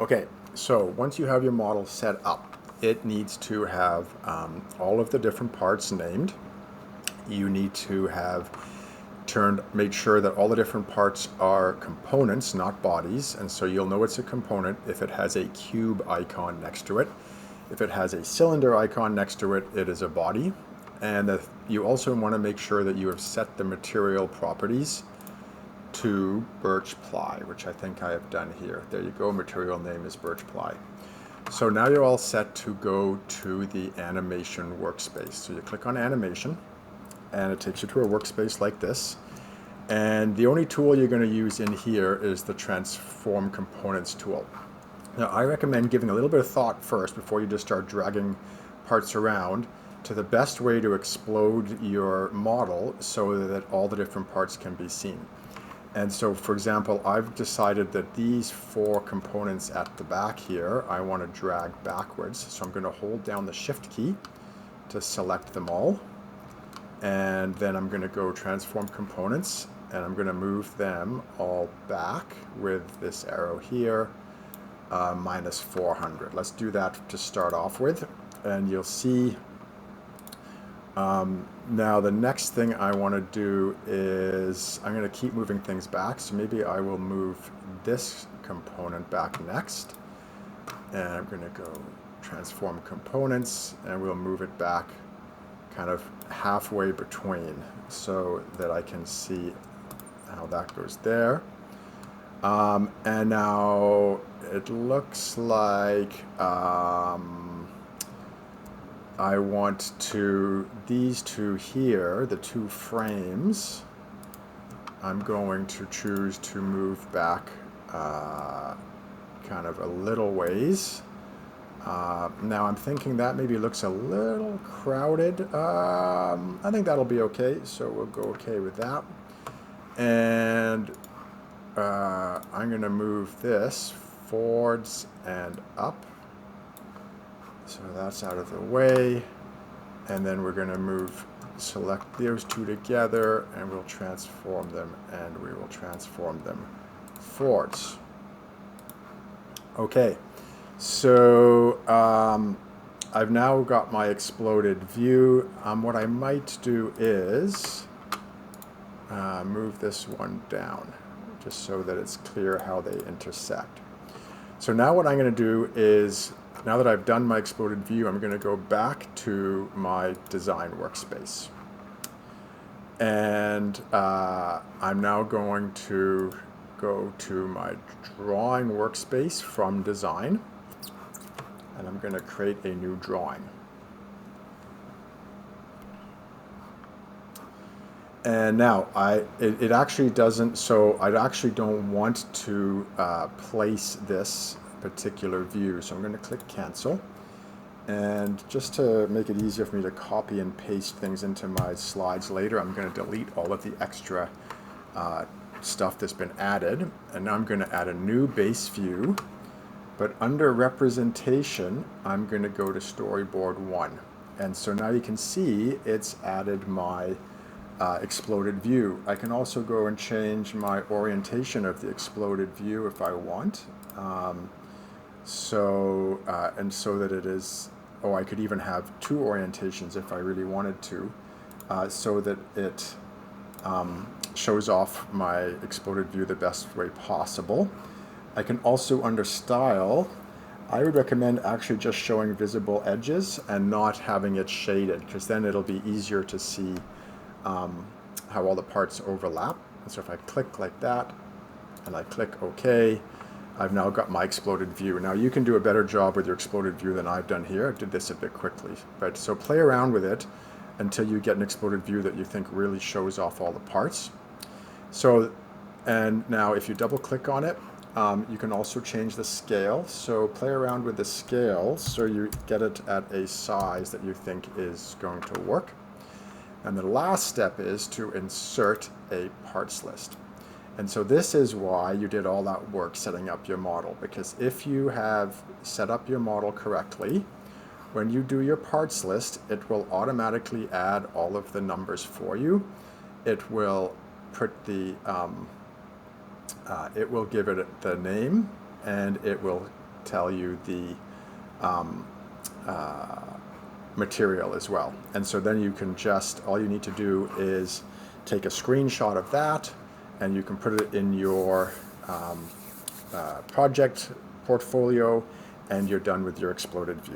Okay, so once you have your model set up, it needs to have all of the different parts named. You need to have made sure that all the different parts are components, not bodies, and so you'll know it's a component if it has a cube icon next to it. If it has a cylinder icon next to it, it is a body. And you also want to make sure that you have set the material properties to birch ply, which I think I have done here. There you go, material name is birch ply. So now you're all set to go to the animation workspace. So you click on animation, and it takes you to a workspace like this. And the only tool you're going to use in here is the transform components tool. Now I recommend giving a little bit of thought first before you just start dragging parts around to the best way to explode your model so that all the different parts can be seen. And so, for example, I've decided that these 4 components at the back here, I want to drag backwards. So I'm going to hold down the Shift key to select them all. And then I'm going to go Transform Components, and I'm going to move them all back with this arrow here, minus 400. Let's do that to start off with. And you'll see now the next thing I want to do is I'm going to keep moving things back, so maybe I will move this component back next, and I'm going to go Transform Components, and we'll move it back kind of halfway between so that I can see how that goes there. And now it looks like I want these two here, the 2 frames, I'm going to choose to move back kind of a little ways. Now I'm thinking that maybe looks a little crowded. I think that'll be okay, so we'll go okay with that. And I'm going to move this forwards and up. So that's out of the way, and then we're going to select those 2 together, and we'll transform them, and we will transform them forwards. Okay, so I've now got my exploded view. What I might do is move this one down, just so that it's clear how they intersect. So now what I'm going to do is, now that I've done my exploded view, I'm going to go back to my design workspace. And I'm now going to go to my drawing workspace from design, and I'm going to create a new drawing. And now it actually doesn't, so I actually don't want to place this particular view, so I'm going to click cancel, and just to make it easier for me to copy and paste things into my slides later, I'm going to delete all of the extra stuff that's been added, and now I'm going to add a new base view, but under representation I'm going to go to storyboard 1, and so now you can see it's added my exploded view. I can also go and change my orientation of the exploded view if I want. So that it is, I could even have 2 orientations if I really wanted to, so that it shows off my exploded view the best way possible. I can also, under style, I would recommend actually just showing visible edges and not having it shaded, because then it'll be easier to see how all the parts overlap. So if I click like that and I click OK, I've now got my exploded view. Now you can do a better job with your exploded view than I've done here. I did this a bit quickly, but so play around with it until you get an exploded view that you think really shows off all the parts. So, and now if you double click on it, you can also change the scale. So play around with the scale so you get it at a size that you think is going to work. And the last step is to insert a parts list. And so this is why you did all that work setting up your model, because if you have set up your model correctly, when you do your parts list, it will automatically add all of the numbers for you. It will put the, it will give it the name, and it will tell you the material as well. And so then you can just, all you need to do is take a screenshot of that, and you can put it in your project portfolio, and you're done with your exploded view.